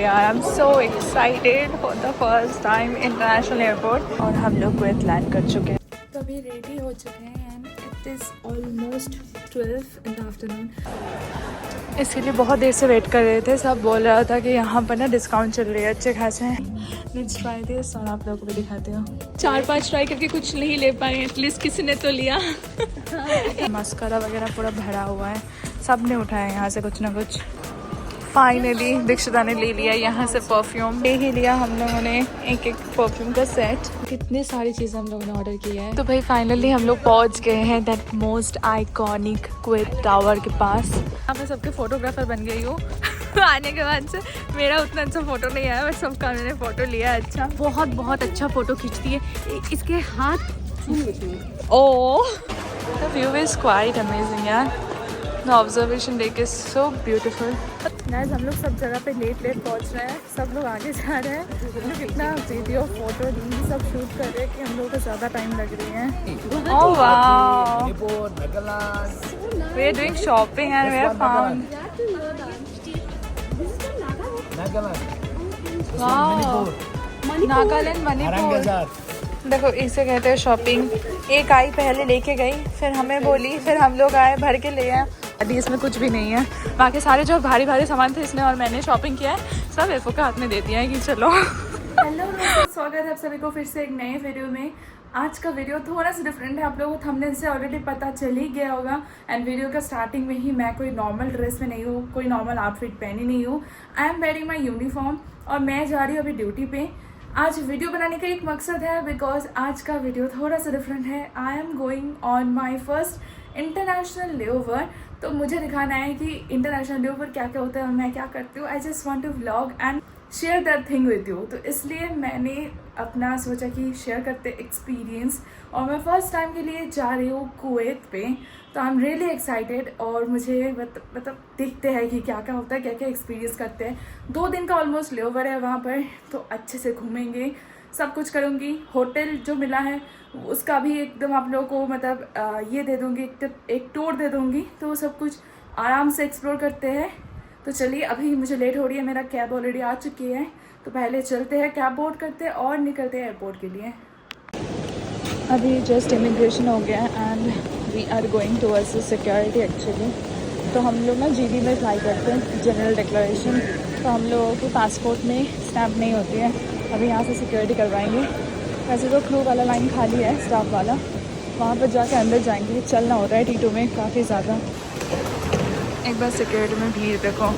यार I am so excited for the first time international airport और हम लोग कुवैत लैंड कर चुके हैं। तो अभी रेडी हो चुके हैं and it is almost 12 in the afternoon. इसके लिए बहुत देर से वेट कर रहे थे। सब बोल रहा था कि यहाँ पर ना डिस्काउंट चल रही है अच्छे खासे। लेट्स ट्राई दिस और आप लोगों को भी दिखाती हूँ। 4-5 ट्राई करके कुछ नहीं ले पाए, एटलीस्ट किसी ने तो लिया। मस्कारा वगैरह पूरा भरा हुआ है, सब ने उठाया यहाँ से कुछ ना कुछ। फाइनली दीक्षिता ने ले लिया यहाँ से परफ्यूम। ले ही लिया हम लोगों ने एक परफ्यूम का सेट। कितनी सारी चीज़ें हम लोगों ने ऑर्डर की है। तो भाई फाइनली हम लोग पहुँच गए हैं that most iconic Kuwait tower के पास। यहाँ पे सबके फोटोग्राफर बन गई हूँ। आने के बाद से मेरा उतना अच्छा फोटो नहीं आया, बट सबका मैंने फोटो लिया अच्छा। बहुत बहुत अच्छा फोटो खींचती है, इसके हाथ oh the view is quite amazing यार। The observation deck is so beautiful. Guys हम लोग सब जगह पे लेट पहुंच रहे हैं, सब लोग आगे जा रहे हैं। हम लोग कितना वीडियो फोटो रील सब शूट कर रहे हैं कि हम लोगों को ज़्यादा टाइम लग रही है। Oh wow, we are doing shopping and we are found Nagaland Manipur. देखो इसे कहते हैं शॉपिंग। एक आई पहले लेके गई, फिर हमें बोली, फिर हम लोग आए भर के ले आए। अभी इसमें कुछ भी नहीं है, बाकी सारे जो भारी भारी सामान थे इसने और मैंने शॉपिंग किया है, सब एफओ के हाथ में दे दिया है कि चलो। हेलो स्वागत है आप सभी को फिर से एक नए वीडियो में। आज का वीडियो थोड़ा सा डिफरेंट है, आप लोगों को थंबनेल से ऑलरेडी पता चल ही गया होगा। एंड वीडियो का स्टार्टिंग में ही मैं कोई नॉर्मल ड्रेस में नहीं हूँ, कोई नॉर्मल आउटफिट पहनी नहीं हूँ। आई एम वेयरिंग माई यूनिफॉर्म और मैं जा रही हूँ अभी ड्यूटी पे। आज वीडियो बनाने का एक मकसद है बिकॉज आज का वीडियो थोड़ा सा डिफरेंट है। I am going on my first international layover. तो मुझे दिखाना है कि इंटरनेशनल लेओवर क्या क्या होता है और मैं क्या करती हूँ। I just want to vlog and share that thing with you. तो इसलिए मैंने अपना सोचा कि शेयर करते एक्सपीरियंस। और मैं फर्स्ट टाइम के लिए जा रही हूँ कुवैत पे, तो आई एम रियली एक्साइटेड। और मुझे मतलब देखते हैं कि क्या क्या होता है, क्या क्या एक्सपीरियंस करते हैं। 2 दिन का ऑलमोस्ट लेओवर है वहाँ पर, तो अच्छे से घूमेंगे, सब कुछ करूँगी। होटल जो मिला है उसका भी एकदम आप लोगों को मतलब ये दे दूँगी, एक टूर दे दूँगी। तो वो सब कुछ आराम से एक्सप्लोर करते हैं। तो चलिए अभी मुझे लेट हो रही है, मेरा कैब ऑलरेडी आ चुकी है। तो पहले चलते हैं, कैब बोर्ड करते हैं और निकलते हैं एयरपोर्ट के लिए। अभी जस्ट इमिग्रेशन हो गया and we are going towards the security actually. तो हम लोग ना जीडी में अप्लाई करते हैं जनरल डिक्लेरेशन। तो हम लोगों के पासपोर्ट में स्टैम्प नहीं होती है। अभी यहाँ से सिक्योरिटी करवाएंगे। वैसे तो क्रू वाला लाइन खाली है, स्टाफ वाला, वहाँ पर जाके अंदर जाएंगे। चलना होता है T2 में काफ़ी ज़्यादा। एक बार सिक्योरिटी में भीड़ देखो,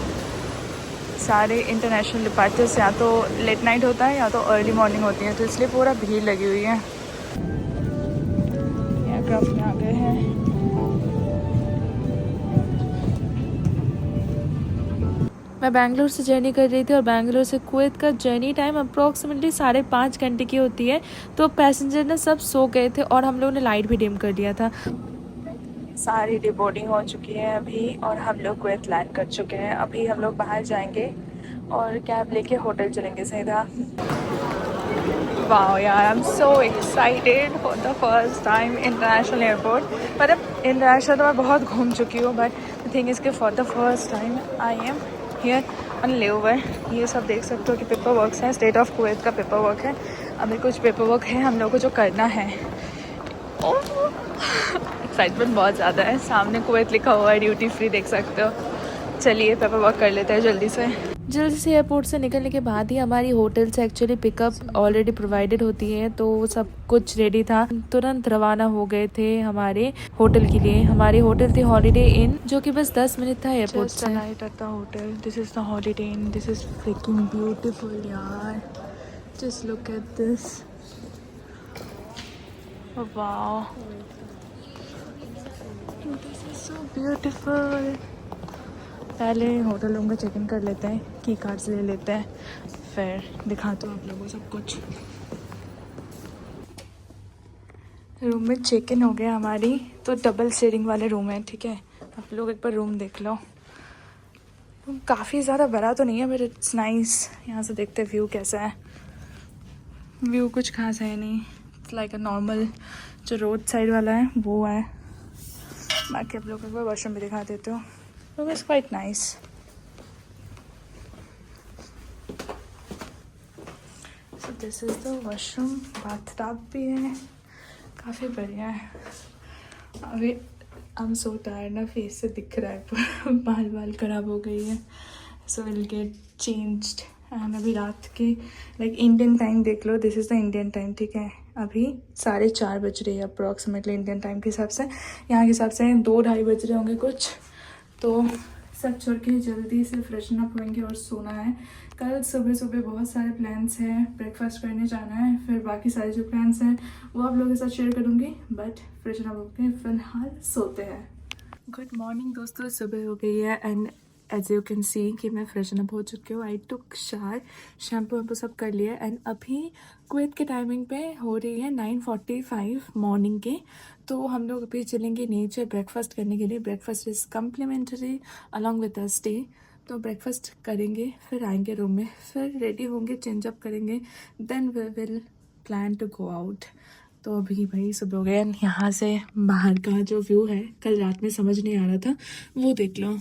सारे इंटरनेशनल डिपार्चर्स या तो लेट नाइट होता है या तो अर्ली मॉर्निंग होती है, तो इसलिए पूरा भीड़ लगी हुई है। एयरक्राफ्ट में आ गए हैं। मैं बैंगलोर से जर्नी कर रही थी और बैंगलोर से कुवैत का जर्नी टाइम अप्रॉक्सीमेटली 5.5 घंटे की होती है। तो पैसेंजर ना सब सो गए थे और हम लोगों ने लाइट भी डिम कर दिया था। सारी डिबोर्डिंग हो चुकी है अभी और हम लोग कुवैत लैंड कर चुके हैं। अभी हम लोग बाहर जाएंगे और कैब लेके होटल चलेंगे सीधा। वाओ यार I am so excited for the first time international airport. मतलब इंटरनेशनल तो मैं बहुत घूम चुकी हूँ, बट द थिंग इज़ कि for the first time I am here on layover. ये सब देख सकते हो कि पेपर वर्क्स हैं, स्टेट ऑफ कुवैत का पेपर वर्क है। अभी कुछ पेपर वर्क है हम लोग को जो करना है। एक्साइटमेंट बहुत ज़्यादा है। सामने कुवैत लिखा हुआ है, ड्यूटी फ्री देख सकते हो। चलिए पेपर वर्क कर लेते हैं जल्दी से एयरपोर्ट से निकलने के बाद ही हमारी होटल से एक्चुअली पिकअप ऑलरेडी प्रोवाइडेड होती है। तो सब कुछ रेडी था, तुरंत रवाना हो गए थे हमारे होटल के लिए। हमारी होटल थी हॉलीडे इन, जो कि बस 10 मिनट था एयरपोर्ट से। Night at the hotel, this is the Holiday Inn, this is freaking beautiful यार, just look at this, wow this is so beautiful. पहले होटल रूम का चेक इन कर लेते हैं, की कार्ड्स ले लेते हैं, फिर दिखाते हूँ आप लोगों को सब कुछ। रूम में चेक इन हो गया हमारी, तो डबल शेयरिंग वाले रूम है, ठीक है। आप लोग एक बार रूम देख लो। रूम काफ़ी ज़्यादा बड़ा तो नहीं है, बट इट्स नाइस। यहाँ से देखते व्यू कैसा है। व्यू कुछ खास है नहीं, इट्स लाइक अ नॉर्मल जो रोड साइड वाला है वो है। बाकी आप लोग को एक बार वॉशरूम भी दिखा देते हो। Room is quite nice. This is the washroom, bathtub भी है, काफ़ी बढ़िया है। अभी I'm so tired ना, फेस से दिख रहा है बाल बाल खराब हो गई है। So will get changed. And अभी रात के लाइक इंडियन टाइम देख लो, this is the Indian time, ठीक है। अभी 4:30 बज रही है अप्रॉक्सीमेटली इंडियन टाइम के हिसाब से। यहाँ के हिसाब से 2-2:30 बज रहे होंगे कुछ। तो सब छोड़ के जल्दी से फ्रेशन अप होंगे और सोना है। कल सुबह सुबह बहुत सारे प्लान्स हैं, ब्रेकफास्ट करने जाना है, फिर बाकी सारे जो प्लान्स हैं वो आप लोगों के साथ शेयर करूँगी। बट फ्रेशन अप होके फिलहाल सोते हैं। गुड मॉर्निंग दोस्तों, सुबह हो गई है and as you can see कि मैं फ्रेशन अप हो चुकी हूँ। आई टुक शावर, शैम्पू वैम्पू सब कर लिया एंड अभी कुवैत के टाइमिंग पे हो रही है 9:45 मॉर्निंग के। तो हम लोग अभी चलेंगे नीचे ब्रेकफास्ट करने के लिए। Breakfast is complimentary along with the stay. तो ब्रेकफास्ट करेंगे, फिर आएंगे रूम में, फिर रेडी होंगे, चेंज अप करेंगे, then we will plan to go out. तो अभी भाई सुबह हो गया। यहाँ से बाहर का जो व्यू है, कल रात में समझ नहीं आ रहा था, वो देख लो।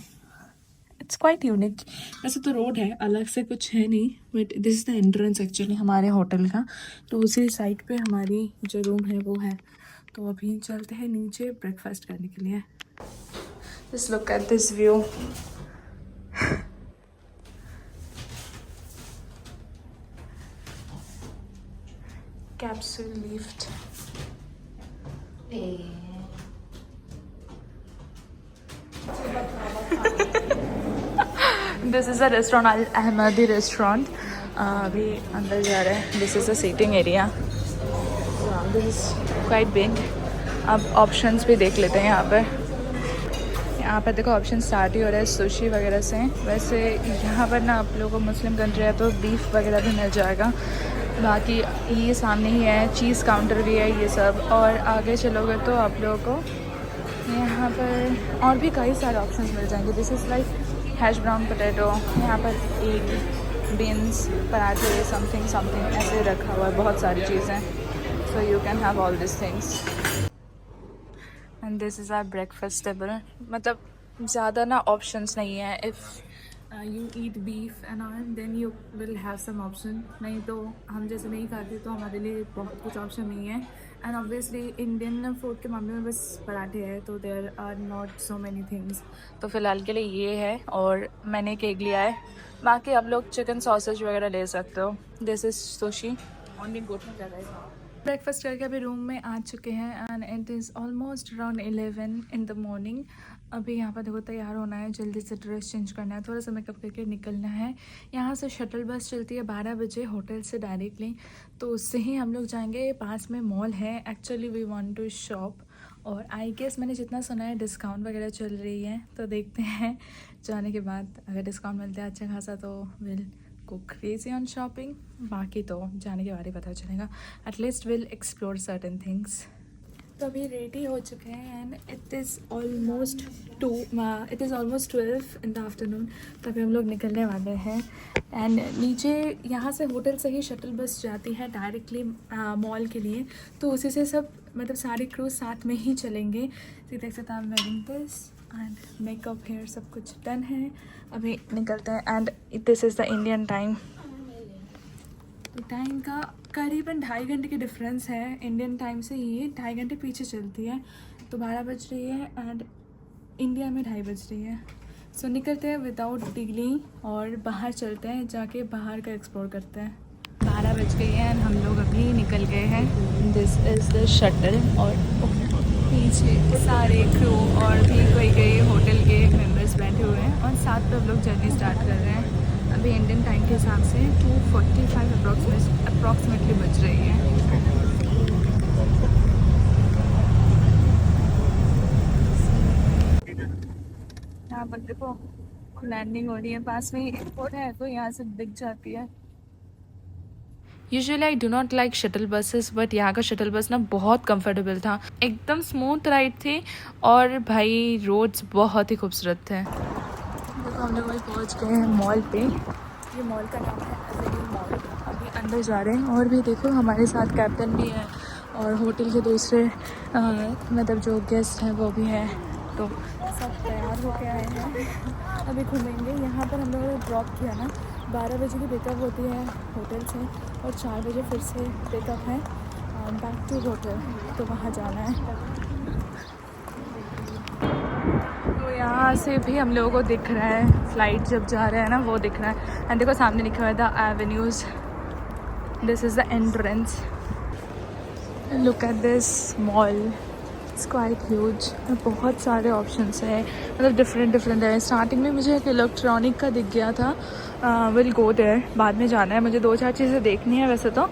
It's quite unique. वैसे तो रोड है, अलग से कुछ है नहीं, but this is the entrance actually हमारे होटल का। तो उसी साइड पे हमारी जो रूम है वो है। तो अभी चलते हैं नीचे ब्रेकफास्ट करने के लिए। Just look at this view. Capsule lift. This is a restaurant, Al Ahmadi restaurant. अभी अंदर जा रहे हैं। This is a seating area, this is quite big. अब ऑप्शंस भी देख लेते हैं यहाँ पर। यहाँ पर देखो ऑप्शन स्टार्ट ही हो रहा है सुशी वगैरह से। वैसे यहाँ पर ना आप लोगों को मुस्लिम कंट्री है तो बीफ वगैरह भी मिल जाएगा। बाकी ये सामने ही है, चीज़ काउंटर भी है ये सब। और आगे चलोगे तो आप लोगों को यहाँ पर और भी कई सारे ऑप्शंस मिल जाएंगे। This is like hash brown potato, यहाँ पर एग, बीन्स, पराठे, समथिंग समथिंग ऐसे रखा हुआ है, बहुत सारी चीज़ें। So you can have all this things and this is our breakfast table. मतलब ज़्यादा ना ऑप्शंस नहीं है। If you eat beef and all then you will have some option. नहीं तो हम जैसे नहीं खाते तो हमारे लिए बहुत कुछ ऑप्शन नहीं है। एंड ऑब्वियसली इंडियन फूड के मामले में बस पराठे है, तो there are not so many things. तो फ़िलहाल के लिए ये है और मैंने केक लिया है। बाकी आप लोग चिकन सॉसेज वगैरह ले सकते हो। This is sushi. ऑनली गोट में ज़्यादा है। ब्रेकफास्ट करके अभी रूम में आ चुके हैं and it is almost around 11 in the morning. अभी यहाँ पर देखो तैयार होना है, जल्दी से ड्रेस चेंज करना है, थोड़ा सा मेकअप करके निकलना है। यहाँ से शटल बस चलती है 12 बजे होटल से डायरेक्टली। तो उससे ही हम लोग जाएंगे। पास में मॉल है, actually we want to shop. और आई गेस मैंने जितना सुना है डिस्काउंट वगैरह चल रही है, तो देखते हैं जाने के बाद अगर डिस्काउंट मिलता है अच्छा खासा तो will go crazy on shopping। बाकी तो जाने के बाद ही पता चलेगा। At least will explore certain things. तो अभी रेडी हो चुके हैं and it is almost 12 in the afternoon. तो अभी हम लोग निकलने वाले हैं एंड नीचे यहाँ से होटल से ही शटल बस जाती है डायरेक्टली मॉल के लिए। तो उसी से सब मतलब सारे क्रू साथ में ही चलेंगे। तो देख सकते हैं I am wearing this and makeup hair सब कुछ डन है। अभी निकलते हैं and this is the Indian time. Time का करीबन 2.5 घंटे की डिफरेंस है। इंडियन टाइम से ये 2.5 घंटे पीछे चलती है। तो 12 बज रही है एंड इंडिया में 2:30 बज रही है। सो निकलते हैं विदाउट डिले और बाहर चलते हैं, जाके बाहर का एक्सप्लोर करते हैं। 12 बज गई है एंड हम लोग अभी निकल गए हैं। दिस इज़ द शटल और पीछे सारे क्रू और भी कोई होटल के मेंबर्स बैठे हुए हैं और साथ पे हम लोग जर्नी स्टार्ट कर रहे हैं। अभी इंडियन टाइम के हिसाब से 2:45 अप्रॉक्सीमेटली बज रही है। यहाँ पर देखो लैंडिंग हो रही है, पास में ही एयरपोर्ट है तो यहाँ से दिख जाती है। Usually I do not like shuttle buses, but यहाँ का शटल बस ना बहुत कंफर्टेबल था, एकदम स्मूथ राइड थी और भाई रोड्स बहुत ही खूबसूरत थे। देखो हम लोग वही पहुँच गए हैं मॉल पे। ये मॉल का नाम है एवेन्यू मॉल। अभी अंदर जा रहे हैं और भी देखो हमारे साथ कैप्टन भी है और होटल के दूसरे मतलब जो गेस्ट हैं वो भी हैं। तो सब तैयार होके आए हैं, अभी घूमेंगे। यहाँ पर हम लोगों ने ड्रॉप किया ना, 12 बजे की पिकअप होती है होटल से और 4 बजे फिर से पिकअप है बैक टू होटल, तो वहाँ जाना है। तो यहाँ से भी हम लोगों को दिख रहा है फ्लाइट जब जा रहे हैं ना, वो दिख रहा है। एंड देखो सामने लिखा हुआ है the avenues, this is the entrance. Look at this mall, it's quite huge. बहुत सारे ऑप्शंस हैं, मतलब डिफरेंट है। स्टार्टिंग में मुझे एक इलेक्ट्रॉनिक का दिख गया था, विल गो देयर, बाद में जाना है मुझे। 2-4 चीज़ें देखनी है वैसे तो,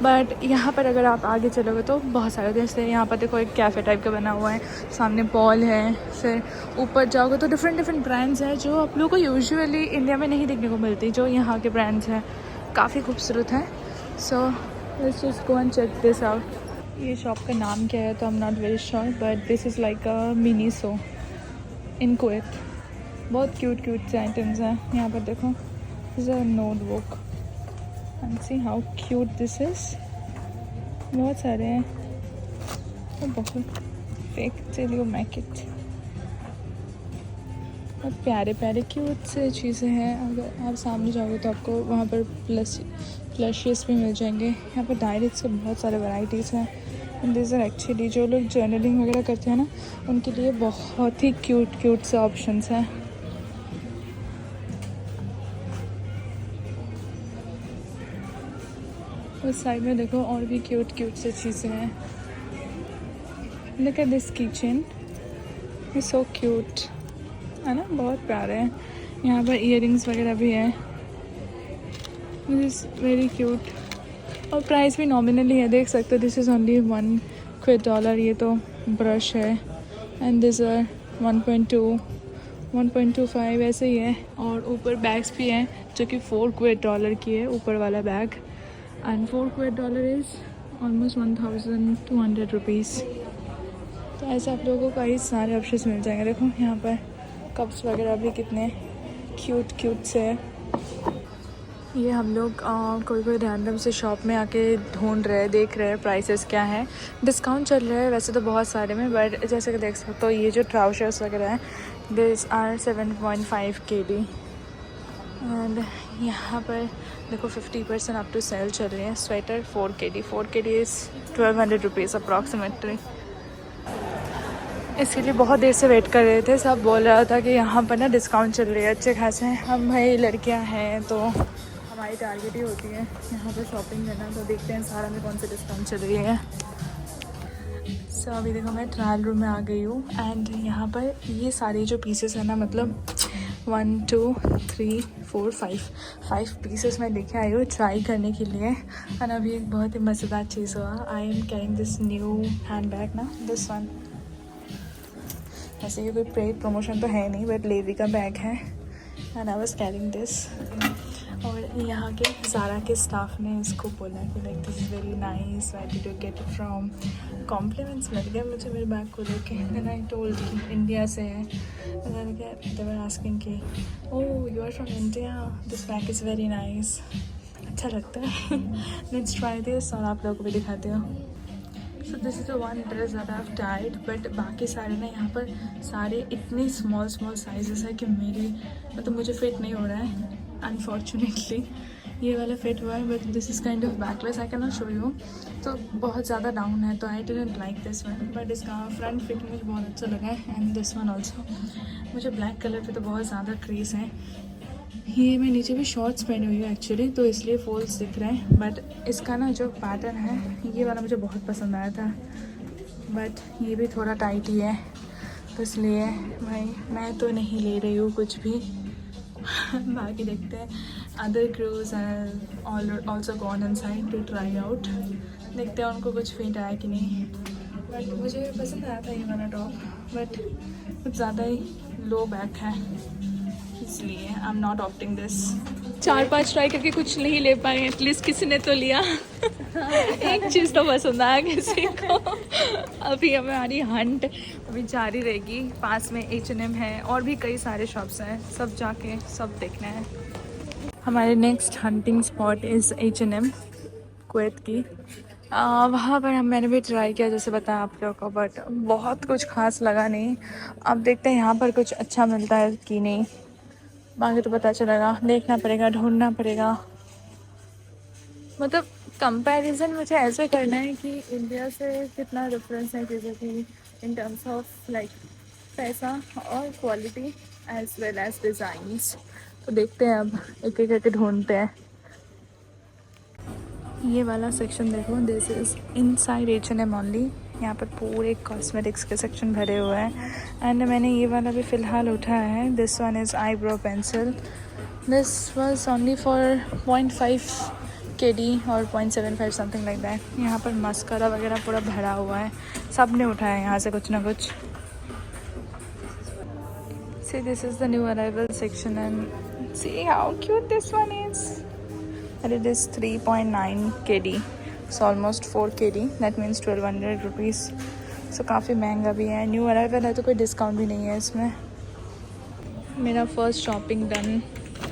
बट यहाँ पर अगर आप आगे चलोगे तो बहुत सारे, जैसे यहाँ पर देखो एक कैफ़े टाइप का बना हुआ है, सामने पॉल है। फिर ऊपर जाओगे तो डिफरेंट ब्रांड्स हैं जो आप लोगों को यूजुअली इंडिया में नहीं देखने को मिलती, जो यहाँ के ब्रांड्स हैं काफ़ी खूबसूरत हैं। So let's just go and check this out. ये शॉप का नाम क्या है तो I am not very sure, but this is like a Miniso in Kuwait. बहुत क्यूट से आइटम्स हैं यहाँ पर। देखो this is a notebook and see how cute this is. बहुत सारे हैं, तो बहुत fake till you make it. बहुत प्यारे क्यूट से चीज़ें हैं। अगर आप सामने जाओगे तो आपको वहाँ पर प्लशेस भी मिल जाएंगे। यहाँ पर डायरीज के बहुत सारे वैराइटीज़ हैं। एंड दिस आर एक्चुअली जो लोग जर्नलिंग वगैरह करते हैं ना, उनके लिए बहुत ही क्यूट से ऑप्शंस हैं। उस साइड में देखो और भी क्यूट से चीज़ें हैं। Look at this kitchen, it's so cute, है ना, बहुत प्यारे हैं। यहाँ पर इयररिंग्स वगैरह भी हैं, दिस इज़ वेरी क्यूट। और प्राइस भी नॉमिनली है, देख सकते हो। This is only $1। ये तो ब्रश है एंड दिस आर 1.2 1.25 ऐसे ही है। और ऊपर बैग्स भी हैं जो कि $4 की है, ऊपर वाला bag. And $4 is almost 1200 rupees. तो ऐसे आप लोगों को कई सारे ऑप्शंस मिल जाएंगे। देखो यहाँ पर कप्स वगैरह भी कितने क्यूट से है। ये हम लोग कोई रैंडम से शॉप में आके ढूंढ रहे हैं, देख रहे हैं प्राइसेस क्या हैं। डिस्काउंट चल रहा है वैसे तो बहुत सारे में, बट जैसे कि देख सकते हो ये जो ट्राउजर्स वगैरह हैं दिस आर 7.5 kg। एंड यहाँ पर देखो 50% अप टू सेल चल रही है। Sweater 4 kg is 1200 rupees approximately. इसके लिए बहुत देर से वेट कर रहे थे, सब बोल रहा था कि यहाँ पर ना डिस्काउंट चल रही है अच्छे खासे। हम भाई लड़कियाँ हैं तो हमारी टारगेट ही होती है यहाँ पर शॉपिंग करना, तो देखते हैं सारा में कौन सी डिस्काउंट चल रही है। सो अभी देखो मैं ट्रायल रूम में आ गई हूँ एंड यहाँ पर ये सारे जो पीसेस है ना, मतलब 1 2 3 4 5 पीसेस मैं लेके आई हूँ ट्राई करने के लिए। और अभी एक बहुत ही मज़ेदार चीज़ हुआ, I am carrying this new hand bag ना, दिस वन। ऐसे ये कोई पेड प्रमोशन तो है नहीं, बट लेवी का बैग है and I was carrying this. और यहाँ के ज़ारा के स्टाफ ने इसको बोला कि like this is very nice, where did you get it from. Compliments मिल गए मुझे मेरे बैग को लेके। देन आई टोल्ड कि इंडिया से है। दे वर आस्किंग कि oh you are from India, this bag is very nice. अच्छा लगता है। लेट्स ट्राई दिस और आप लोगों को भी दिखाती हूँ। So this is the one dress that I have Tide, but बाकी सारे ना यहाँ पर सारे इतनी स्मॉल साइजेस है कि मेरी मतलब मुझे फिट नहीं हो रहा है अनफॉर्चुनेटली। ये वाला फिट हुआ है but this is kind of backless, I can not show you. तो बहुत ज़्यादा डाउन है तो I didn't like this one, but इसका फ्रंट फिट मुझे बहुत अच्छा लगा है एंड दिस वन ऑल्सो। मुझे ब्लैक कलर पे तो बहुत ज़्यादा क्रेज़ है। ये मैं नीचे भी शॉर्ट्स पहनी हुई हूँ एक्चुअली, तो इसलिए फोल्ड्स दिख रहे हैं, बट इसका ना जो पैटर्न है ये वाला मुझे बहुत पसंद आया था, बट ये भी थोड़ा टाइट ही है, तो इसलिए भाई मैं तो नहीं ले रही हूँ कुछ भी। बाकी देखते हैं, other crews also gone inside to try out. देखते हैं उनको कुछ फिट आया कि नहीं, बट मुझे पसंद आया था ये वाला टॉप, बट कुछ ज़्यादा ही लो बैक है इसलिए आई am not opting this. 4-5 try करके कुछ नहीं ले पाए, एटलीस्ट किसी ने तो लिया। एक चीज़ तो पसंद आया किसी को। अभी हमारी हंट अभी जारी रहेगी। पास में H&M है और भी कई सारे शॉप्स हैं, सब जाके सब देखना है। हमारे next hunting spot is H&M Kuwait की। वहाँ पर मैंने भी ट्राई किया जैसे बताया आप लोगों को, बट बहुत कुछ खास लगा नहीं। अब देखते हैं यहाँ पर कुछ अच्छा मिलता है कि नहीं। बाकी तो पता चलेगा, देखना पड़ेगा, ढूंढना पड़ेगा। मतलब कंपैरिजन मुझे ऐसे करना है कि इंडिया से कितना डिफरेंस है चीज़ों की इन टर्म्स ऑफ लाइक पैसा और quality as well as designs. तो देखते हैं, अब एक एक करके ढूंढते हैं। ये वाला सेक्शन देखो, this is inside H&M only. यहाँ पर पूरे कॉस्मेटिक्स के सेक्शन भरे हुए हैं। एंड मैंने ये वाला भी फ़िलहाल उठाया है। This one is eyebrow pencil. This was only for 0.5 KD और 0.75 समथिंग लाइक दैट। यहाँ पर मस्करा वगैरह पूरा भरा हुआ है। सब ने उठाया है यहाँ से कुछ ना कुछ। See, this is the new arrival section and see how cute this one is. And it is 3.9 KD. It's almost 4 KD. That means 1200 rupees. So काफ़ी महंगा भी है। न्यू अराइवल है तो कोई डिस्काउंट भी नहीं है इसमें। मेरा first shopping done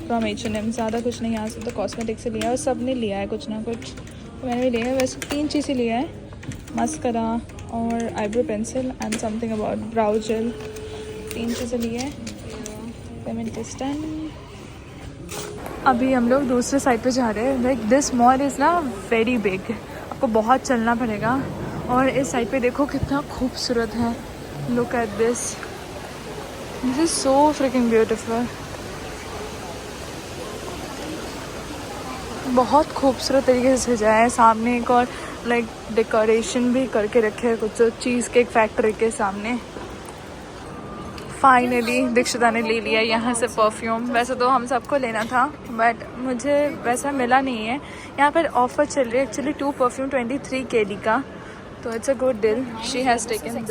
from H&M। ज़्यादा कुछ नहीं, यहाँ से तो कॉस्मेटिक से लिया और सब ने लिया है कुछ ना कुछ, तो मैंने भी लिया है। वैसे 3 चीज़ें लिया है, मस्करा और eyebrow pencil and something about brow gel. 3 चीज़ें लिए हैं। Payment is done. अभी हम लोग दूसरे साइड पे जा रहे हैं। लाइक दिस मॉल इज़ ना वेरी बिग, आपको बहुत चलना पड़ेगा। और इस साइड पे देखो कितना खूबसूरत है। Look at this, this is so fricking beautiful. बहुत खूबसूरत तरीके से सजाया है। सामने एक और लाइक डेकोरेशन भी करके रखे हैं कुछ चीज़ केक फैक्ट्री के सामने। फाइनली दीक्षिता ने ले लिया यहाँ से परफ्यूम। वैसे तो हम सबको लेना था बट मुझे वैसा मिला नहीं है। यहाँ पर ऑफ़र चल रही है एक्चुअली 2 परफ्यूम 23 KD का, तो it's a good deal. She has taken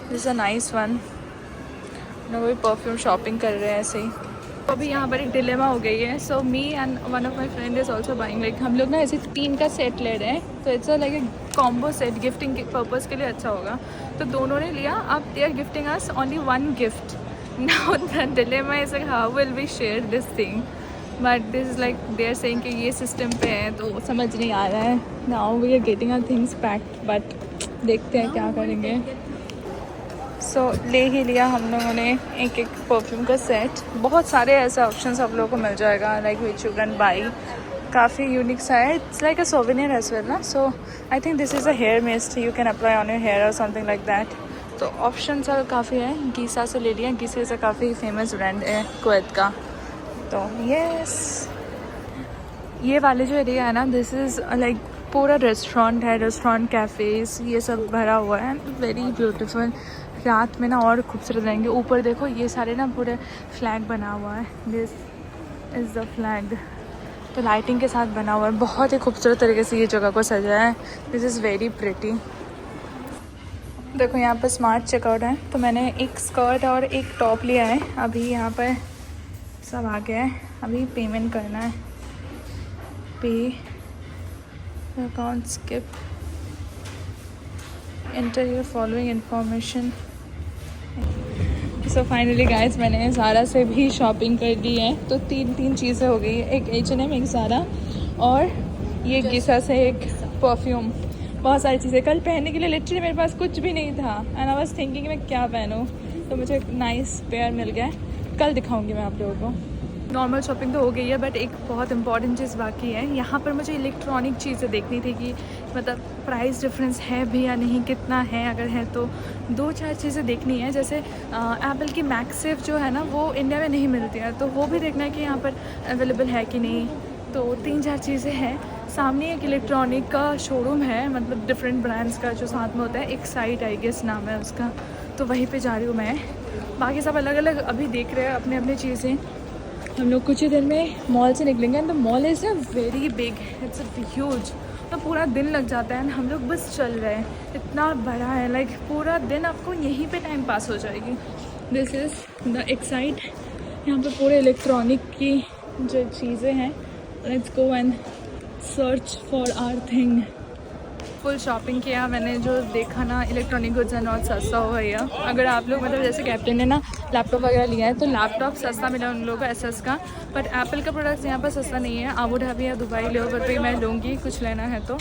this a nice one. ना कोई परफ्यूम शॉपिंग कर रहे हैं ऐसे ही। अभी यहाँ पर एक डिलेमा हो गई है। So me and one of my friend is also buying. Like हम लोग ना ऐसे 3 का सेट ले रहे हैं, तो it's like a combo set, gifting के पर्पज़ के लिए अच्छा होगा। तो दोनों ने लिया। अब they are gifting us only 1 gift. Now the dilemma is like how will we share this thing, but this is like they are saying कि ये सिस्टम पे है, तो समझ नहीं आ रहा है। Now we are getting our things packed, but देखते हैं क्या करेंगे। सो ले ही लिया हम लोगों ने एक परफ्यूम का सेट। बहुत सारे ऐसे ऑप्शंस आप लोगों को मिल जाएगा like which you can buy. काफ़ी यूनिक सा है। It's like a souvenir as well ना। So I think this is a hair mist, you can apply on your hair और समथिंग लाइक दैट। तो ऑप्शन काफ़ी है। गीसा से ले लिया। गीसा से काफ़ी फेमस ब्रांड है कुवैत का। तो यस, ये वाले जो एरिया है ना, दिस इज़ लाइक पूरा रेस्टोरेंट है, रेस्टोरेंट कैफ़ेज़ ये सब भरा हुआ है। Very beautiful. रात में ना और खूबसूरत रहेंगे। ऊपर देखो ये सारे ना पूरे फ्लैग बना हुआ है। This is the flag. तो लाइटिंग के साथ बना हुआ है। बहुत ही खूबसूरत तरीके से ये जगह को सजाया है। This is very pretty. देखो यहाँ पर स्मार्ट चेकआउट है, तो मैंने एक स्कर्ट और एक टॉप लिया है। अभी यहाँ पर सब आ गया है। अभी पेमेंट करना है। पे account skip, enter your following information. So finally guys, मैंने ज़ारा से भी शॉपिंग कर दी है। तो 3 चीज़ें हो गई, एक H&M, एक ज़ारा और ये गीसा से एक परफ्यूम। बहुत सारी चीज़ें कल पहनने के लिए लिटरली मेरे पास कुछ भी नहीं था। एंड आई वाज थिंकिंग मैं क्या पहनूँ, तो मुझे एक नाइस पेयर मिल गया। कल दिखाऊंगी मैं आप लोगों को। नॉर्मल शॉपिंग तो हो गई है, बट एक बहुत इंपॉर्टेंट चीज़ बाकी है। यहाँ पर मुझे इलेक्ट्रॉनिक चीज़ें देखनी थी कि मतलब प्राइस डिफरेंस है भी या नहीं, कितना है, अगर है तो 2-4 चीज़ें देखनी है। जैसे एप्पल की मैक्सेफ जो है ना, वो इंडिया में नहीं मिलती है, तो वो भी देखना है कि यहाँ पर अवेलेबल है कि नहीं। तो 3-4 चीज़ें हैं। सामने एक इलेक्ट्रॉनिक का शोरूम है, मतलब डिफरेंट ब्रांड्स का जो साथ में होता है। एक साइट आई गेस नाम है उसका, तो वहीं पे जा रही हूँ मैं। बाकी सब अलग अलग अभी देख रहे हैं अपने अपने चीज़ें। हम लोग कुछ ही देर में मॉल से निकलेंगे। एंड द मॉल इज़ ना वेरी बिग, इट्स ह्यूज। तो पूरा दिन लग जाता है। हम लोग बस चल रहे हैं, इतना बड़ा है। लाइक पूरा दिन आपको यहीं पे टाइम पास हो जाएगी। This is the excite. यहाँ पे पूरे इलेक्ट्रॉनिक की जो चीज़ें हैं। Let's go and search for our thing. Full shopping किया मैंने। जो देखा ना, इलेक्ट्रॉनिक गुड्स एंड ऑल सस्ता हो गया। अगर आप लोग मतलब जैसे कैप्टन ने ना लैपटॉप वगैरह लिया है, तो लैपटॉप सस्ता मिला उन लोगों को एसएस का। बट एप्पल का प्रोडक्ट्स यहाँ पर सस्ता नहीं है। आबू धाबी या दुबई ले पर भी मैं लूँगी कुछ लेना है तो।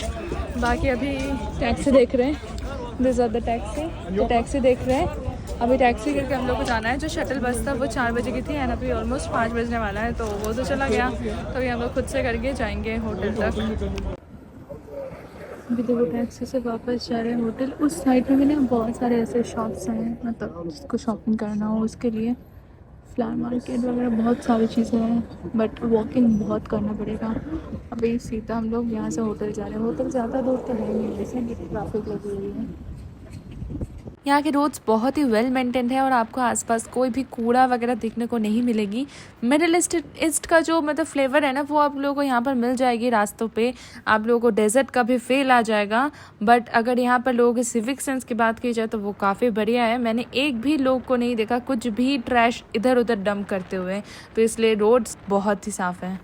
बाकी अभी टैक्सी देख रहे हैं। This are the taxi. तो टैक्सी देख रहे हैं। अभी टैक्सी करके हम लोग को जाना है। जो शटल बस था वो 4 बजे की थी एंड अभी ऑलमोस्ट 5 बजने वाला है, तो वो तो चला गया। तो अभी हम लोग खुद से करके जाएंगे होटल तक। अभी देखो टैक्सी से वापस जा रहे हैं होटल। उस साइड में भी ना बहुत सारे ऐसे शॉप्स हैं, मतलब जिसको शॉपिंग करना हो उसके लिए। फ्लावर मार्केट वगैरह बहुत सारी चीज़ें हैं, बट वॉकिंग बहुत करना पड़ेगा। अभी सीधा हम लोग यहाँ से होटल जा रहे हैं। होटल ज़्यादा दूर तो है नहीं, जैसे ट्रैफिक लगी हुई है। यहाँ के रोड्स बहुत ही वेल मेंटेन्ड है और आपको आसपास कोई भी कूड़ा वगैरह देखने को नहीं मिलेगी। मिडिल ईस्ट का जो मतलब फ्लेवर है ना, वो आप लोगों को यहाँ पर मिल जाएगी रास्तों पे। आप लोगों को डेजर्ट का भी फील आ जाएगा। बट अगर यहाँ पर लोगों के सिविक सेंस की बात की जाए तो वो काफ़ी बढ़िया है। मैंने एक भी लोग को नहीं देखा कुछ भी ट्रैश इधर उधर डंप करते हुए, तो इसलिए रोड्स बहुत ही साफ़ हैं।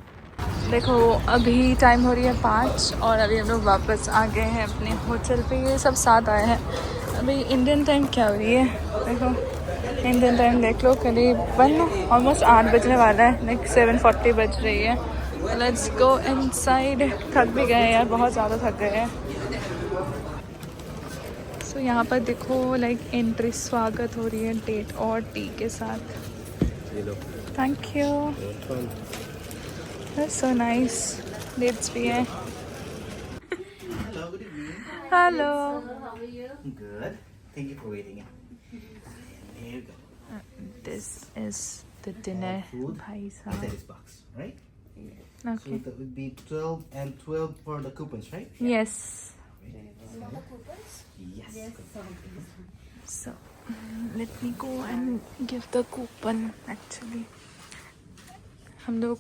देखो अभी टाइम हो रही है 5 और अभी हम लोग वापस आ गए हैं अपने होटल पे। ये सब साथ आए हैं। अभी इंडियन टाइम क्या हो रही है, देखो इंडियन टाइम देख लो, करीबन ऑलमोस्ट 8 बजने वाला है। लाइक 7:40 बज रही है। Let's go inside. थक भी गए यार, बहुत ज़्यादा थक गए हैं। सो यहाँ पर देखो लाइक एंट्री स्वागत हो रही है डेट और टी के साथ। Thank you, that's so nice. Dates भी है। Hello, Good. Thank you for waiting. Here you go. This is the dinner Food भाई inside साहब। this box, right? Okay, So that would be 12 and 12 for the coupons, right? Yes. Yes. So let me go and give the coupon actually। हम लोगों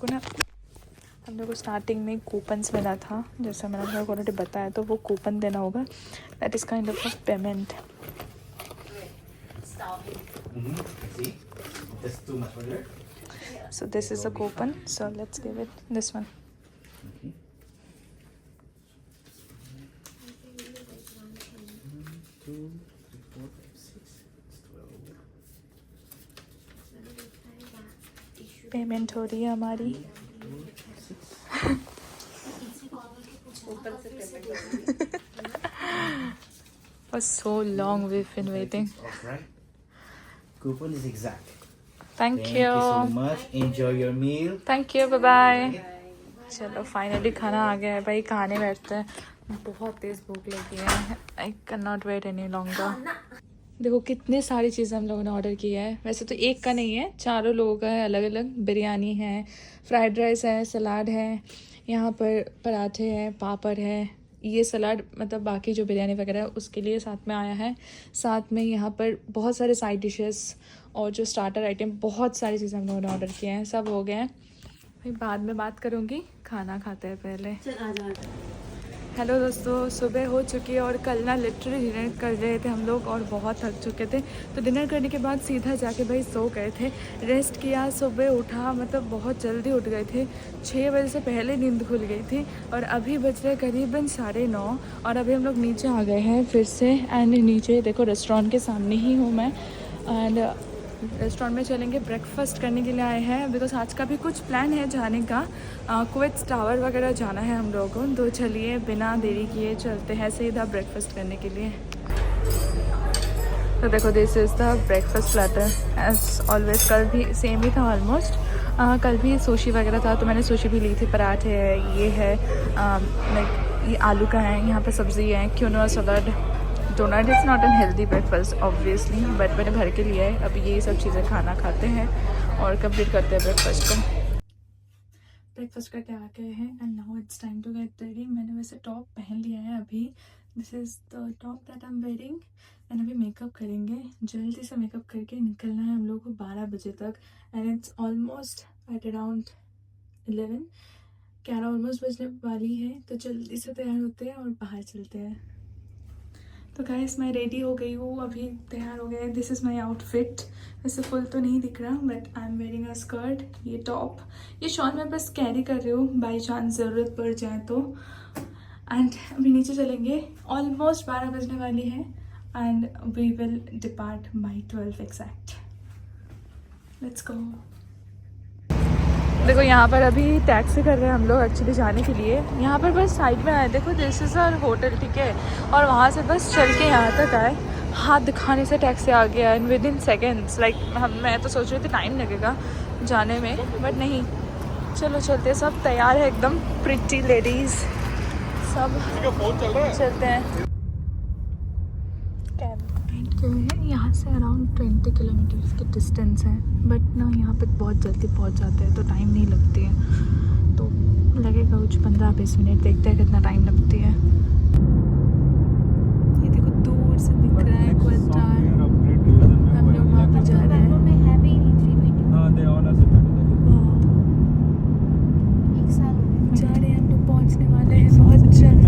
को starting में coupons मिला था, जैसा मैंने आपको ऑलरेडी बताया, तो वो कूपन देना होगा। That is kind of a payment. See? That's too much for you. So this is a coupon, so let's give it this one। Okay. Two, three, four, five, six. It's 12. Payment हो रही है हमारी। For so long we've been waiting। Off, right? Coupon is exact. Thank you so you। much. Enjoy your meal. Thank you, bye bye. चलो finally खाना आ गया है भाई, खाने बैठते हैं। बहुत तेज़ भूख लगी है। I can not wait any longer. देखो कितनी सारी चीज़ें हम लोगों ने ऑर्डर की है। वैसे तो एक का नहीं है, चारों लोगों का है अलग अलग। बिरयानी है, फ्राइड राइस है, सलाद है, यहाँ पर पराठे हैं, पापड़ है। ये सलाद मतलब बाकी जो बिरयानी वगैरह है उसके लिए साथ में आया है। साथ में यहाँ पर बहुत सारे साइड डिशेस और जो स्टार्टर आइटम, बहुत सारी चीज़ें हम लोगों ने ऑर्डर किए हैं। सब हो गए हैं भाई, बाद में बात करूँगी, खाना खाते हैं पहले। हेलो दोस्तों, सुबह हो चुकी है और कल ना लिटरली डिनर कर रहे थे हम लोग और बहुत थक चुके थे। तो डिनर करने के बाद सीधा जाके भाई सो गए थे, रेस्ट किया। सुबह उठा, मतलब बहुत जल्दी उठ गए थे, 6 बजे से पहले नींद खुल गई थी और अभी बज रहे करीबन 9:30 और अभी हम लोग नीचे आ गए हैं फिर से। एंड नीचे देखो रेस्टोरेंट के सामने ही हूँ मैं। एंड रेस्टोरेंट में चलेंगे, ब्रेकफास्ट करने के लिए आए हैं बिकॉज आज का भी कुछ प्लान है जाने का। कुवैत टावर वगैरह जाना है हम लोगों को। तो चलिए बिना देरी किए चलते हैं सीधा ब्रेकफास्ट करने के लिए। तो देखो this is the breakfast platter as always. कल भी सेम ही था ऑलमोस्ट। कल भी सुशी वगैरह था तो मैंने सुशी भी ली थी। पराठे है, ये है लाइक ये आलू का है, यहाँ पर सब्ज़ी है, quinoa salad, doughnut. Is not an healthy breakfast obviously, but मैंने भर के लिया है। अभी ये सब चीज़ें खाना खाते हैं और कंप्लीट करते हैं ब्रेकफास्ट को। ब्रेकफास्ट करके आ गए हैं and now it's time to get ready. मैंने वैसे टॉप पहन लिया है अभी। This is the top that I am wearing. And अभी मेकअप करेंगे, जल्दी से मेकअप करके निकलना है हम लोग को 12 बजे तक। And it's almost at around 11 almost बजने वाली है। तो जल्दी से तैयार होते हैं और बाहर चलते हैं। तो गाइस मैं रेडी हो गई हूँ, अभी तैयार हो गए। This is my outfit. वैसे फुल तो नहीं दिख रहा but I am wearing a skirt, ये टॉप, ये शॉल मैं बस कैरी कर रही हूँ बाई चांस ज़रूरत पड़ जाए तो। एंड अभी नीचे चलेंगे, ऑलमोस्ट 12 बजने वाली है and we will depart by 12 exact. Let's go. देखो यहाँ पर अभी टैक्सी कर रहे हैं हम लोग एक्चुअली जाने के लिए। यहाँ पर बस साइड में आए, देखो दिस इज़ आवर होटल, ठीक है। और वहाँ से बस चल के यहाँ तक आए। हाथ दिखाने से टैक्सी आ गया and with in seconds like मैं तो सोच रही थी टाइम लगेगा जाने में, बट नहीं। चलो चलते, सब तैयार है एकदम, प्रिटी लेडीज़ सब चलते हैं। यहाँ से अराउंड 20 किलोमीटर्स की डिस्टेंस है, बट ना यहाँ पे बहुत जल्दी पहुँच जाते हैं तो टाइम नहीं लगती है, तो लगेगा कुछ 15-20 मिनट, देखते हैं कितना टाइम लगती है। ये देखो दूर से दिख रहा है क्वेस्टार, हम लोग वहाँ पर जा रहे हैं। जा रहे हैं हम लोग, पहुँचने वाले हैं बहुत जल्द।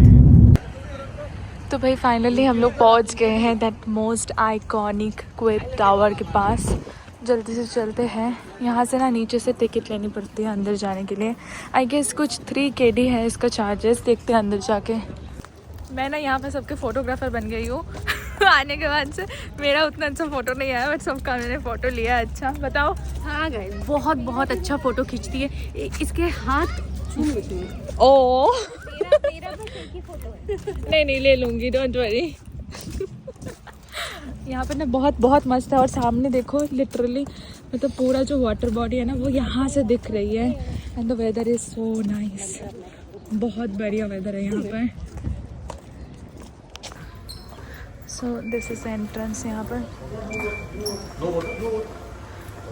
तो भाई फाइनली हम लोग पहुँच गए हैं that most iconic quit tower के पास। जल्दी से चलते हैं। यहाँ से ना नीचे से टिकट लेनी पड़ती है अंदर जाने के लिए। आई गेस कुछ 3 KD है इसका चार्जेस। देखते हैं अंदर जाके। मैं ना यहाँ पे सबके फोटोग्राफर बन गई हूँ आने के बाद से। मेरा उतना अच्छा फ़ोटो नहीं आया, बट सबका मैंने फ़ोटो लिया। अच्छा बताओ। हाँ गाइस, बहुत बहुत अच्छा फ़ोटो खींचती है। इसके हाथ ओ मेरा बस एक ही फोटो है। नहीं ले लूँगी, डोंट वरी। यहाँ पे ना बहुत बहुत मस्त है। और सामने देखो लिटरली मतलब पूरा जो वाटर बॉडी है ना वो यहाँ से दिख रही है। And the weather is so nice, बहुत बढ़िया वेदर है यहाँ पे। So this is entrance. यहाँ पर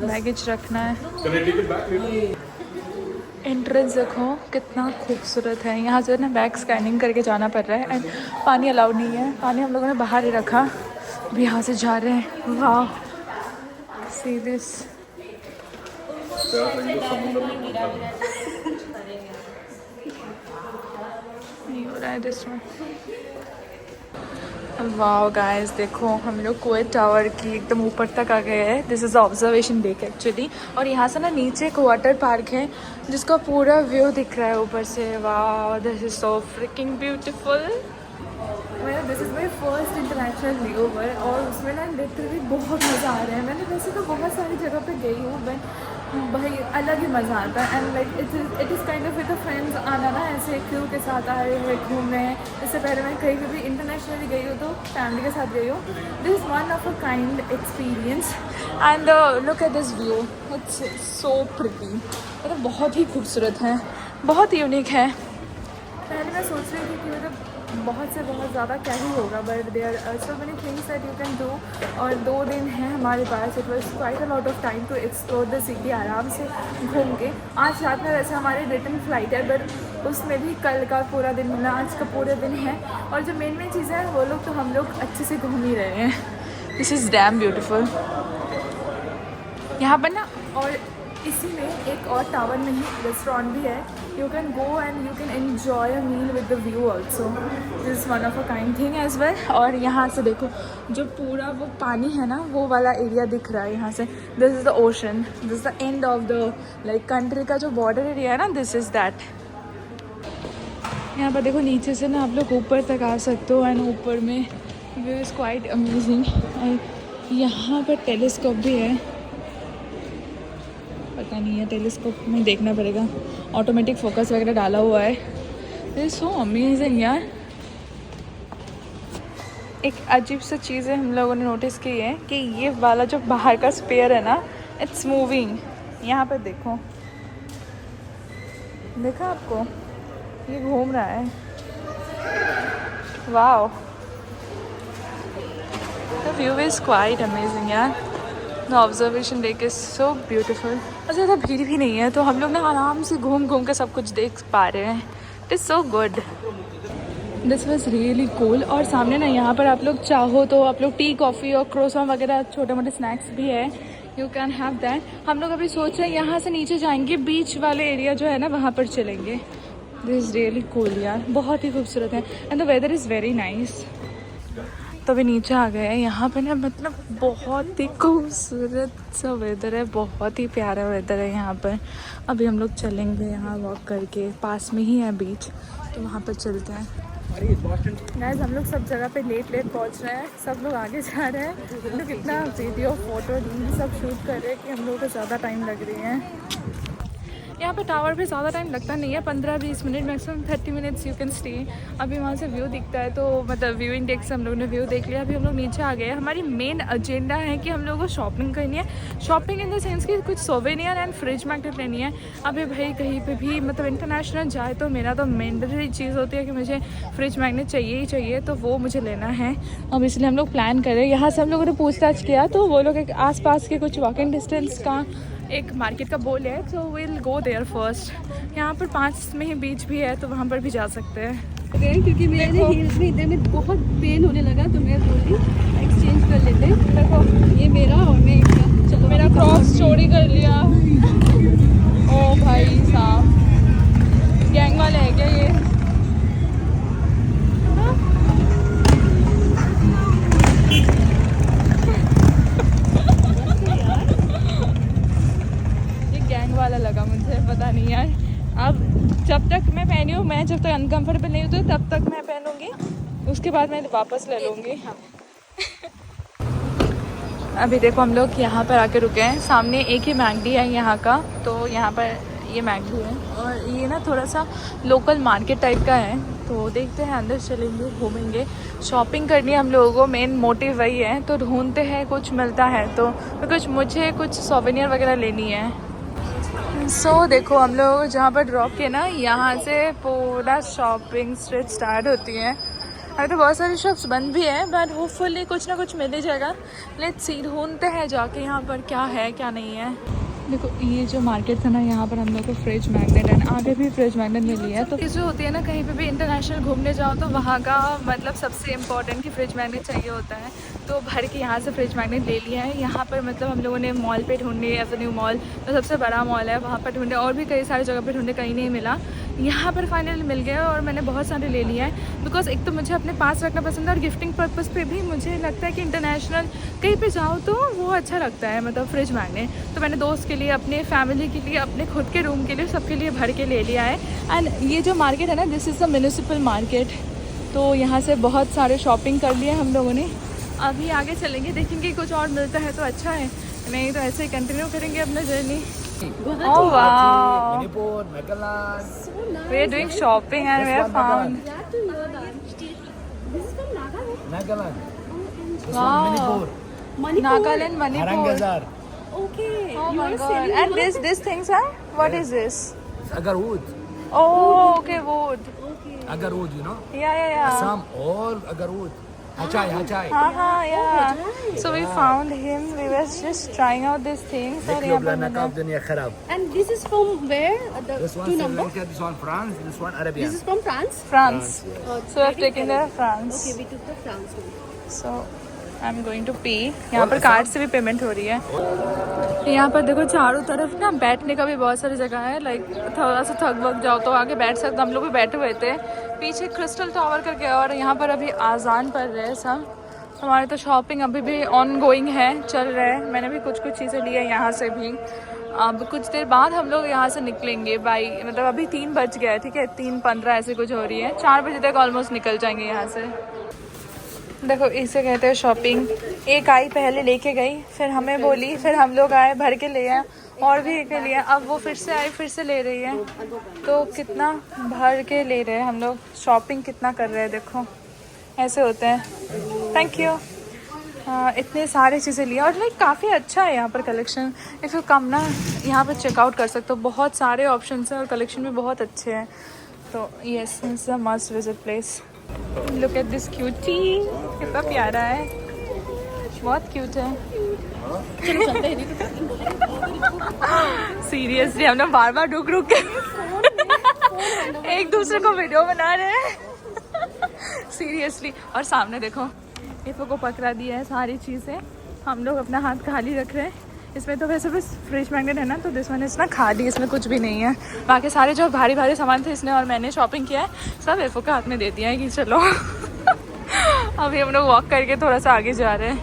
बैगेज रखना है। एंट्रेंस देखो कितना खूबसूरत है। यहाँ से ना बैग स्कैनिंग करके जाना पड़ रहा है। एंड पानी अलाउड नहीं है, पानी हम लोगों ने बाहर ही रखा। अभी यहाँ से जा रहे हैं। वाह, सी दिस। नहीं हो रहा है दिस वन। वाह गाइस, देखो हम लोग क्विट टावर की एकदम ऊपर तक आ गए हैं। This is observation deck actually. और यहाँ से ना नीचे एक वाटर पार्क है जिसका पूरा व्यू दिख रहा है ऊपर से। वाह, this is so fricking beautiful. This is my first international layover और उसमें ना लिटरली बहुत मज़ा आ रहा है। मैंने वैसे तो बहुत सारी जगह पे गई हूँ, बट भाई अलग ही मज़ा आता है। And like it is kind of with the friends आना ना, ऐसे क्रू के साथ आए हुए घूमने। इससे पहले मैं कहीं भी इंटरनेशनली गई हूँ तो फैमिली के साथ गई हूँ। This is one of a kind experience. And look at this view, it's so pretty. मतलब बहुत ही खूबसूरत है, बहुत यूनिक है। पहले मैं सोच रही थी कि मतलब बहुत से बहुत ज़्यादा क्या ही होगा, but there are so many things that you can do. और 2 दिन है हमारे पास। It was quite a lot of time to explore the city आराम से घूम के। आज रात में वैसे हमारी रिटर्न फ्लाइट है, बट उसमें भी कल का पूरा दिन मिला, आज का पूरे दिन है। और जो मेन चीज़ें हैं वो लोग तो हम लोग अच्छे से घूम ही रहे हैं। दिस इज़ डैम ब्यूटीफुल यहाँ पर ना। और इसी में एक और टावर में ही रेस्टोरेंट भी है। You can go and you can enjoy a meal with the view also. This is one of a kind thing as well. और यहाँ से देखो जो पूरा वो पानी है ना, वो वाला एरिया दिख रहा है यहाँ से। This is the ocean, this is the end of the like country का जो बॉर्डर एरिया है ना, दिस इज़ दैट। यहाँ पर देखो नीचे से ना आप लोग ऊपर तक आ सकते हो। एंड ऊपर में व्यू इज़ क्वाइट अमेजिंग। और यहाँ पर टेलीस्कोप भी है, पता नहीं है, टेलीस्कोप में देखना पड़ेगा। ऑटोमेटिक फोकस वगैरह डाला हुआ है। दिस इज सो अमेजिंग यार। एक अजीब सी चीज़ है हम लोगों ने नोटिस की है कि ये वाला जो बाहर का स्पेयर है ना, इट्स मूविंग। यहाँ पर देखो, देखा आपको, ये घूम रहा है। Wow, the view is quite amazing यार। The observation deck is so beautiful. और ज़्यादा भीड़ भी नहीं है, तो हम लोग ना आराम से घूम घूम के सब कुछ देख पा रहे हैं। It is so good. This was really cool. और सामने ना यहाँ पर आप लोग चाहो तो आप लोग टी, कॉफ़ी और क्रोसॉन वगैरह छोटे मोटे स्नैक्स भी है। You can have that. हम लोग अभी सोच रहे हैं यहाँ से नीचे जाएंगे, बीच वाले एरिया जो है ना वहाँ पर चलेंगे। दिस इज़ रियली कूल यार, बहुत ही खूबसूरत है। And the weather is very nice. तो अभी नीचे आ गए हैं। यहाँ पे ना मतलब बहुत ही खूबसूरत सा वेदर है, बहुत ही प्यारा वेदर है यहाँ पर। अभी हम लोग चलेंगे यहाँ वॉक करके, पास में ही है बीच, तो वहाँ पर चलते हैं। गाइस हम लोग सब जगह पे लेट पहुँच रहे हैं। सब लोग आगे जा रहे हैं। हम लोग इतना वीडियो फोटो सब शूट कर रहे हैं कि हम लोगों को ज़्यादा टाइम लग रही है। यहाँ पे टावर पे ज़्यादा टाइम लगता नहीं है, 15-20 minute, maximum 30 minutes you can stay. अभी वहाँ से व्यू दिखता है, तो मतलब व्यूइंग डेक से हम लोग ने व्यू देख लिया। अभी हम लोग नीचे आ गए हैं। हमारी मेन एजेंडा है कि हम लोगों को शॉपिंग करनी है। शॉपिंग इन द सेंस कि कुछ सोवेनियर एंड फ्रिज मैग्नेट लेनी है। अभी भाई कहीं पे भी मतलब इंटरनेशनल जाए तो मेरा तो मैंडेटरी चीज़ होती है कि मुझे फ्रिज मैग्नेट चाहिए ही चाहिए, तो वो मुझे लेना है। अब इसलिए हम लोग प्लान कर रहे हैं। यहाँ से हम लोगों ने पूछताछ किया तो वो लोग एक आसपास के कुछ वॉकिंग डिस्टेंस का एक मार्केट का बोल है, तो विल गो देयर फर्स्ट। यहाँ पर 5 में ही बीच भी है, तो वहाँ पर भी जा सकते हैं। क्योंकि मेरे हील्स में इधर में बहुत पेन होने लगा, तो मैं बोली एक्सचेंज कर लेते हैं। देखो ये मेरा और मैं इसका, चलो मेरा क्रॉस चोरी कर लिया। ओ भाई साहब, गैंग वाले है क्या ये? ये गैंग वाला लगा मुझे, पता नहीं यार। अब जब तक मैं पहनी हूँ, मैं जब तक अनकंफर्टेबल नहीं होती तब तक मैं पहनूंगी, उसके बाद मैं वापस ले लूँगी। अभी देखो हम लोग यहाँ पर आके रुके हैं। सामने एक ही मैगडी है यहाँ का, तो यहाँ पर ये मैगडी है और ये ना थोड़ा सा लोकल मार्केट टाइप का है। तो देखते हैं, अंदर चलेंगे, घूमेंगे, शॉपिंग करनी है हम लोगों को। मेन मोटिव वही है, तो ढूंढते हैं कुछ मिलता है तो मुझे कुछ सोवेनियर वगैरह लेनी है। सो देखो हम लोग जहाँ पर ड्रॉप किए ना, यहाँ से पूरा शॉपिंग स्ट्रीट स्टार्ट होती है। अभी तो बहुत सारी शॉप्स बंद भी है, बट होपफुली कुछ ना कुछ मिल ही जाएगा। लेट्स सी, ढूंढते हैं जाके यहाँ पर क्या है क्या नहीं है। देखो ये जो मार्केट था ना, यहाँ पर हम लोग को फ्रिज मैग्नेट एंड आगे भी फ्रिज मैग्नेट मिली है। तो ये जो होती है ना, कहीं पे भी इंटरनेशनल घूमने जाओ तो वहाँ का मतलब सबसे इम्पोर्टेंट कि फ्रिज मैग्नेट चाहिए होता है। तो भर के यहाँ से फ्रिज मैग्नेट ले लिया है। यहाँ पर मतलब हम लोगों ने मॉल पे ढूंढे, एवेन्यू मॉल तो सबसे बड़ा मॉल है, वहाँ पर ढूंढे, और भी कई सारी जगह पर ढूंढे, कहीं नहीं मिला। यहाँ पर फाइनली मिल गया और मैंने बहुत सारे ले लिया है। बिकॉज एक तो मुझे अपने पास रखना पसंद है, और गिफ्टिंग पर्पज़ पे भी मुझे लगता है कि इंटरनेशनल कहीं पे जाओ तो वो अच्छा लगता है, मतलब फ्रिज मैग्नेट। तो मैंने दोस्त के लिए, अपने फैमिली के लिए, अपने खुद के रूम के लिए, सबके लिए भर के ले लिया है। एंड ये जो मार्केट है ना, this is the municipal market. तो यहाँ से बहुत सारे शॉपिंग कर लिए हम लोगों ने। अभी आगे चलेंगे, देखेंगे कुछ और मिलता है तो अच्छा है, नहीं तो ऐसे ही कंटिन्यू करेंगे अपना journey. Oh wow! Manipur, Nagaland. We are doing shopping and we have found. Glad to hear that. This is from Nagaland. Nagaland. This Wow. one Manipur. Manipur. Nagaland, Manipur. Harangazar. Okay. Oh you my are god! selling And these things are? What is this? It's Agarwood. Oh, okay, wood. Okay. Agarwood, you know. Yeah. Assam, all Agarwood. Hachai, Hachai. Yeah. So we found him. We were just trying out these things. और यहाँ पर Naqab dunya kharab. And this is from where? The This one 2 Sri number? Lanka, this one France, this one Arabian. This is from France? France. Oh, So we have taken the France. Okay, we took the France one. So I'm going to pay. यहाँ पर card से भी payment हो रही है। यहाँ पर देखो चारों तरफ ना बैठने का भी बहुत सारी जगह है। लाइक थोड़ा सा थक वक जाओ तो आगे बैठ सकते। हम लोग भी बैठे हुए थे पीछे क्रिस्टल टावर करके, और यहाँ पर अभी आज़ान पढ़ रहे हैं सब। हमारे तो शॉपिंग अभी भी ऑन गोइंग है, चल रहा है। मैंने भी कुछ चीज़ें ली है यहाँ से भी। अब कुछ देर बाद हम लोग यहाँ से निकलेंगे बाई, मतलब अभी 3 बज गया है, ठीक है, 3:15 ऐसे कुछ हो रही है। 4 बजे तक ऑलमोस्ट निकल जाएंगे यहाँ से। देखो इसे कहते हैं शॉपिंग। एक आई पहले लेके गई, फिर हमें बोली, फिर हम लोग आए, भर के ले आए, और भी एक लिए। अब वो फिर से आई, फिर से ले रही है। तो कितना भर के ले रहे हैं हम लोग, शॉपिंग कितना कर रहे हैं। देखो ऐसे होते हैं। Thank you. इतने सारे चीज़ें लिया, और लाइक काफ़ी अच्छा है यहाँ पर कलेक्शन। इफ़ यू कम ना, यहाँ पर चेकआउट कर सकते हो। बहुत सारे ऑप्शंस हैं और कलेक्शन भी बहुत अच्छे हैं। तो yes, it's a must visit place. Look at this cutie, कितना प्यारा है, बहुत क्यूट है। सीरियसली हम लोग बार बार रुक के एक दूसरे को वीडियो बना रहे हैं सीरियसली। और सामने देखो इफ़ो को पकड़ा दिया है सारी चीज़ें, हम लोग अपना हाथ खाली रख रहे हैं। इसमें तो वैसे बस फ्रिज मैग्नेट है ना, तो दिस वन इज़ ना खाली, इसमें कुछ भी नहीं है। बाकी सारे जो भारी भारी सामान थे इसने और मैंने शॉपिंग किया है, सब इफ़ो के हाथ में दे दिया है कि चलो। अभी हम लोग वॉक करके थोड़ा सा आगे जा रहे हैं।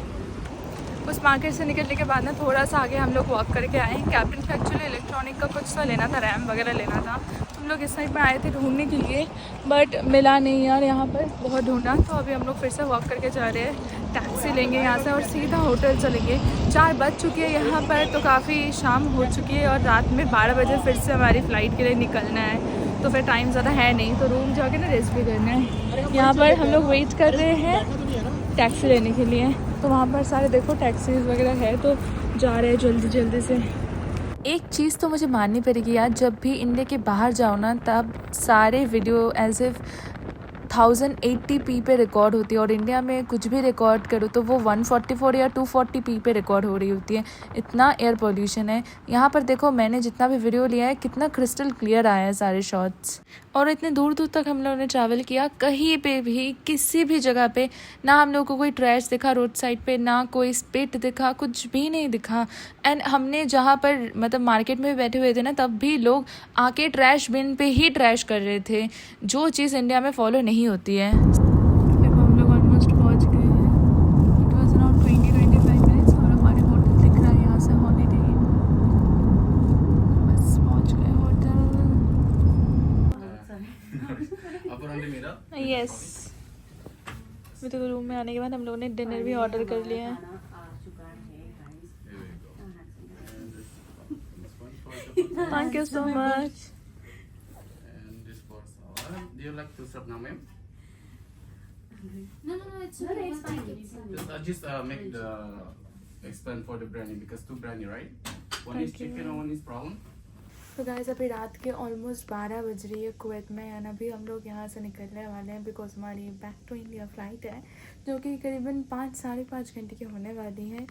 उस मार्केट से निकलने के बाद ना थोड़ा सा आगे हम लोग वॉक करके आए। कैप्टन का एक्चुअली इलेक्ट्रॉनिक का कुछ सा लेना था, रैम वगैरह लेना था। हम लोग इस साइड में आए थे ढूंढने के लिए, बट मिला नहीं यार, यहाँ पर बहुत ढूंढा। तो अभी हम लोग फिर से वॉक करके जा रहे हैं, टैक्सी लेंगे यहाँ से और सीधा होटल चलेंगे। 4 बज चुकी है यहाँ पर, तो काफ़ी शाम हो चुकी है और रात में 12 बजे फिर से हमारी फ़्लाइट के लिए निकलना है। तो फिर टाइम ज़्यादा है नहीं, तो रूम जाके ना रेस्ट भी करना है। यहाँ पर हम लोग वेट कर रहे हैं टैक्सी लेने के लिए। तो वहाँ पर सारे देखो टैक्सीज वगैरह है, तो जा रहे हैं जल्दी जल्दी से। एक चीज़ तो मुझे माननी पड़ेगी यार, जब भी इंडिया के बाहर जाओ ना, तब सारे वीडियो एज इफ़ 1080p पे रिकॉर्ड होती है, और इंडिया में कुछ भी रिकॉर्ड करो तो वो 144 या 240p पे रिकॉर्ड हो रही होती है। इतना एयर पोल्यूशन है यहाँ पर। देखो मैंने जितना भी वीडियो लिया है, कितना क्रिस्टल क्लियर आया है सारे शॉट्स। और इतने दूर दूर तक हम लोगों ने ट्रैवल किया, कहीं पे भी किसी भी जगह पे ना हम लोग को कोई ट्रैश दिखा रोड साइड पे, ना कोई स्पिट दिखा, कुछ भी नहीं दिखा। एंड हमने जहाँ पर मतलब मार्केट में बैठे हुए थे ना, तब भी लोग आके ट्रैश बिन पे ही ट्रैश कर रहे थे, जो चीज़ इंडिया में फॉलो नहीं होती है। देखो हम लोग ऑलमोस्ट पहुँच गए हैं। इट वॉज अराउंड 20-25 मिनट्स और हमारे होटल दिख रहा है यहाँ से, हॉलीडे इन। बस पहुँच गए होटल। यस, अभी तो रूम में आने के बाद हम लोगों ने डिनर भी ऑर्डर कर लिया है। Thank you so much. And this for salad. Do you like to serve now, ma'am? No, it's fine. Just make the explain for the biryani because 2 biryani, right? One is chicken and one is prawn. तो guys अभी रात के almost 12 बज रही है Kuwait में, and अभी हम लोग यहाँ से निकलने वाले हैं बिकॉज हमारी बैक टू इंडिया फ़्लाइट है, जो कि करीबन 5-5.5 घंटे की होने वाली है।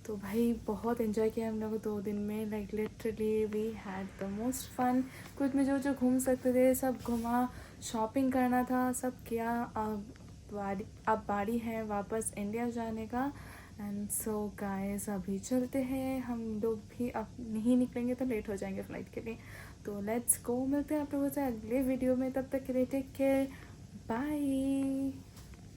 तो भाई बहुत एंजॉय किया हम लोग 2 दिन में, like literally we had the most fun. कुछ में जो घूम सकते थे सब घुमा, शॉपिंग करना था सब किया। अब बारी है वापस इंडिया जाने का। एंड सो गाइस अभी चलते हैं, हम लोग भी अब नहीं निकलेंगे तो लेट हो जाएंगे फ़्लाइट के लिए। तो लेट्स गो, मिलते हैं आप लोगों से अगले वीडियो में, तब तक के लिए टेक केयर, बाय।